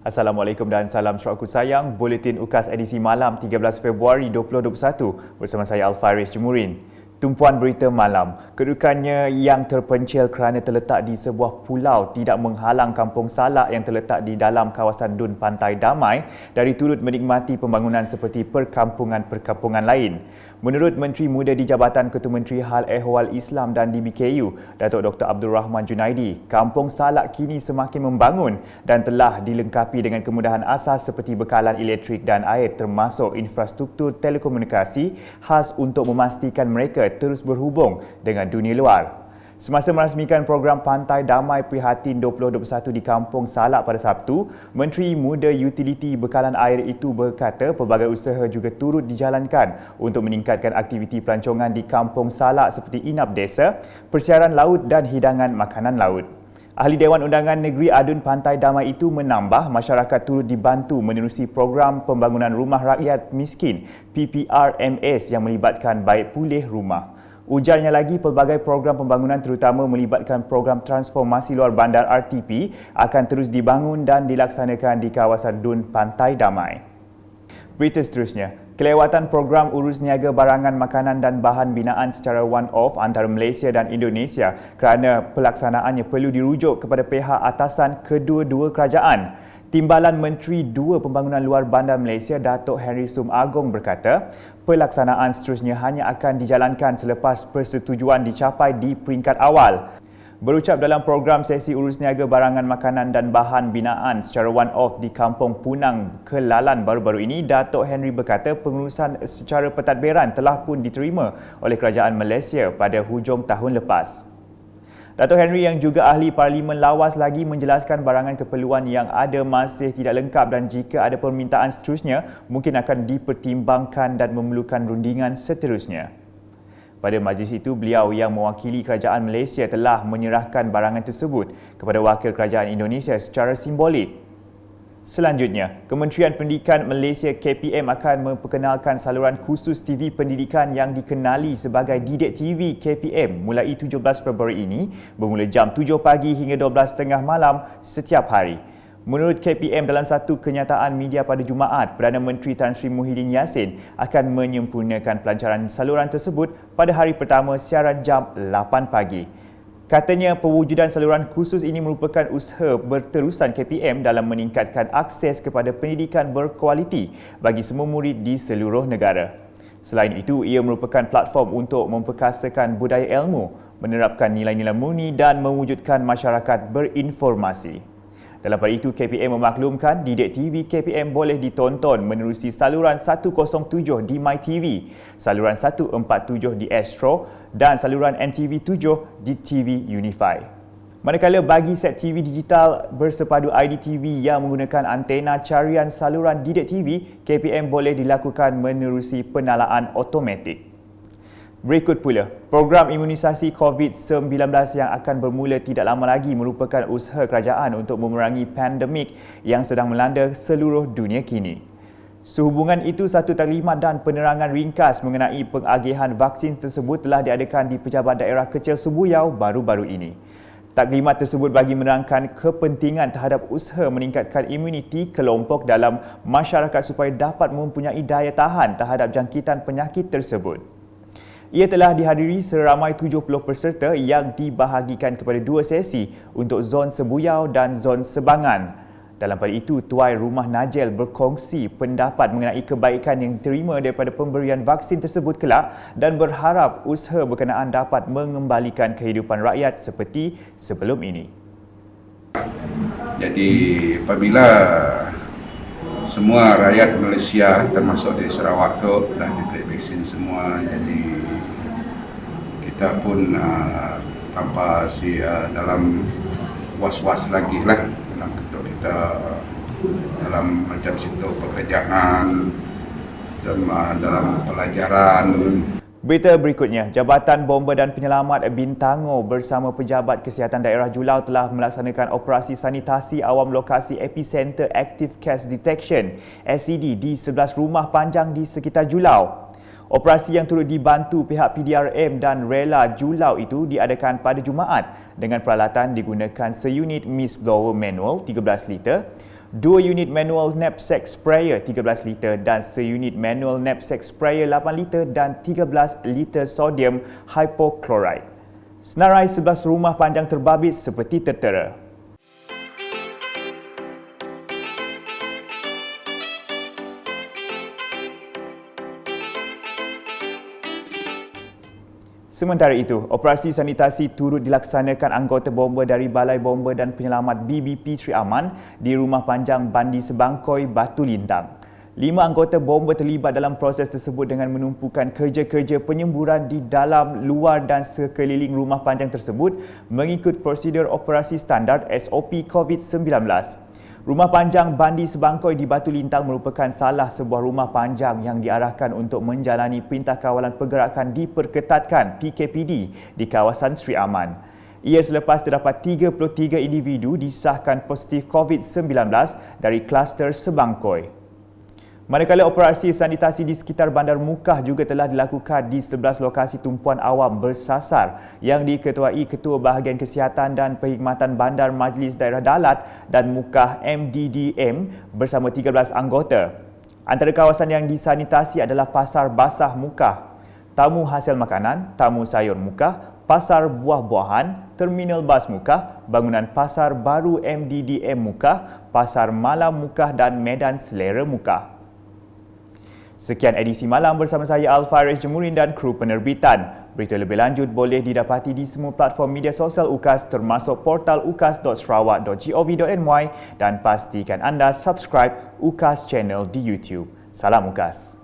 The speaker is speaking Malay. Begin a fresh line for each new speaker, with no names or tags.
Assalamualaikum dan salam syurga sayang. Buletin UKAS edisi malam 13 Februari 2021 bersama saya Alfaris Jemurin. Tumpuan berita malam, kedudukannya yang terpencil kerana terletak di sebuah pulau tidak menghalang Kampung Salak yang terletak di dalam kawasan Dun Pantai Damai dari turut menikmati pembangunan seperti perkampungan-perkampungan lain. Menurut Menteri Muda di Jabatan Ketua Menteri Hal Ehwal Islam dan DBKU, Datuk Dr. Abdul Rahman Junaidi, Kampung Salak kini semakin membangun dan telah dilengkapi dengan kemudahan asas seperti bekalan elektrik dan air termasuk infrastruktur telekomunikasi khas untuk memastikan mereka terus berhubung dengan dunia luar. Semasa merasmikan program Pantai Damai Prihatin 2021 di Kampung Salak pada Sabtu, Menteri Muda Utiliti Bekalan Air itu berkata pelbagai usaha juga turut dijalankan untuk meningkatkan aktiviti pelancongan di Kampung Salak seperti inap desa, persiaran laut dan hidangan makanan laut. Ahli Dewan Undangan Negeri Adun Pantai Damai itu menambah masyarakat turut dibantu menerusi program pembangunan rumah rakyat miskin PPRMS yang melibatkan baik pulih rumah. Ujarnya lagi, pelbagai program pembangunan terutama melibatkan program transformasi luar bandar RTP akan terus dibangun dan dilaksanakan di kawasan Dun Pantai Damai. Berita seterusnya, kelewatan program urus niaga barangan makanan dan bahan binaan secara one-off antara Malaysia dan Indonesia kerana pelaksanaannya perlu dirujuk kepada pihak atasan kedua-dua kerajaan. Timbalan Menteri Dua Pembangunan Luar Bandar Malaysia, Datuk Henry Sum Agong berkata, pelaksanaan seterusnya hanya akan dijalankan selepas persetujuan dicapai di peringkat awal. Berucap dalam program sesi urus niaga barangan makanan dan bahan binaan secara one-off di Kampung Punang, Kelalan baru-baru ini, Datuk Henry berkata pengurusan secara pentadbiran telah pun diterima oleh kerajaan Malaysia pada hujung tahun lepas. Datuk Henry yang juga ahli Parlimen lawas lagi menjelaskan barangan keperluan yang ada masih tidak lengkap dan jika ada permintaan seterusnya mungkin akan dipertimbangkan dan memerlukan rundingan seterusnya. Pada majlis itu, beliau yang mewakili kerajaan Malaysia telah menyerahkan barangan tersebut kepada wakil kerajaan Indonesia secara simbolik. Selanjutnya, Kementerian Pendidikan Malaysia KPM akan memperkenalkan saluran khusus TV pendidikan yang dikenali sebagai Didik TV KPM mulai 17 Februari ini bermula jam 7 pagi hingga 12.30 malam setiap hari. Menurut KPM, dalam satu kenyataan media pada Jumaat, Perdana Menteri Tan Sri Muhyiddin Yassin akan menyempurnakan pelancaran saluran tersebut pada hari pertama siaran jam 8 pagi. Katanya pewujudan saluran khusus ini merupakan usaha berterusan KPM dalam meningkatkan akses kepada pendidikan berkualiti bagi semua murid di seluruh negara. Selain itu, ia merupakan platform untuk memperkasakan budaya ilmu, menerapkan nilai-nilai murni dan mewujudkan masyarakat berinformasi. Dalam pada itu, KPM memaklumkan Didik TV KPM boleh ditonton menerusi saluran 107 di MyTV, saluran 147 di Astro dan saluran NTV 7 di TV Unify. Manakala bagi set TV digital bersepadu IDTV yang menggunakan antena carian saluran Didik TV, KPM boleh dilakukan menerusi penalaan automatik. Berikut pula, program imunisasi COVID-19 yang akan bermula tidak lama lagi merupakan usaha kerajaan untuk memerangi pandemik yang sedang melanda seluruh dunia kini. Sehubungan itu, satu taklimat dan penerangan ringkas mengenai pengagihan vaksin tersebut telah diadakan di Pejabat Daerah Kecil Subuyau baru-baru ini. Taklimat tersebut bagi menerangkan kepentingan terhadap usaha meningkatkan imuniti kelompok dalam masyarakat supaya dapat mempunyai daya tahan terhadap jangkitan penyakit tersebut. Ia telah dihadiri seramai 70 peserta yang dibahagikan kepada dua sesi untuk zon Sebuyau dan zon Sebangan. Dalam pada itu, Tuai Rumah Najel berkongsi pendapat mengenai kebaikan yang diterima daripada pemberian vaksin tersebut kelak dan berharap usaha berkenaan dapat mengembalikan kehidupan rakyat seperti sebelum ini.
Jadi apabila semua rakyat Malaysia termasuk di Sarawak tu dah diberi vaksin semua, jadi kita pun tanpa dalam was-was lagi lah dalam kita dalam macam situ pekerjaan, dalam pelajaran.
Berita berikutnya, Jabatan Bomba dan Penyelamat Bintango bersama Pejabat Kesihatan Daerah Julau telah melaksanakan operasi sanitasi awam lokasi Epicenter Active Case Detection (ACD) di 11 rumah panjang di sekitar Julau. Operasi yang turut dibantu pihak PDRM dan Rela Julau itu diadakan pada Jumaat dengan peralatan digunakan seunit mist blower manual 13 liter, 2 unit manual knapsack sprayer 13 liter dan seunit manual knapsack sprayer 8 liter dan 13 liter sodium hypochlorite. Senarai 11 rumah panjang terbabit seperti tertera. Sementara itu, operasi sanitasi turut dilaksanakan anggota bomba dari Balai Bomba dan Penyelamat BBP Sri Aman di Rumah Panjang Bandi Sebangkoi, Batu Lintang. 5 anggota bomba terlibat dalam proses tersebut dengan menumpukan kerja-kerja penyemburan di dalam, luar dan sekeliling rumah panjang tersebut mengikut prosedur operasi standard SOP COVID-19. Rumah Panjang Bandi Sebangkoi di Batu Lintang merupakan salah sebuah rumah panjang yang diarahkan untuk menjalani Perintah Kawalan Pergerakan Diperketatkan PKPD di kawasan Sri Aman. Ia selepas terdapat 33 individu disahkan positif COVID-19 dari kluster Sebangkoi. Manakala operasi sanitasi di sekitar Bandar Mukah juga telah dilakukan di 11 lokasi tumpuan awam bersasar yang diketuai Ketua Bahagian Kesihatan dan Perkhidmatan Bandar Majlis Daerah Dalat dan Mukah MDDM bersama 13 anggota. Antara kawasan yang disanitasi adalah Pasar Basah Mukah, Tamu Hasil Makanan, Tamu Sayur Mukah, Pasar Buah-Buahan, Terminal Bas Mukah, Bangunan Pasar Baru MDDM Mukah, Pasar Malam Mukah dan Medan Selera Mukah. Sekian edisi malam bersama saya Al-Faris Jemurin dan kru penerbitan. Berita lebih lanjut boleh didapati di semua platform media sosial UKAS termasuk portal ukas.sarawak.gov.my dan pastikan anda subscribe UKAS channel di YouTube. Salam UKAS.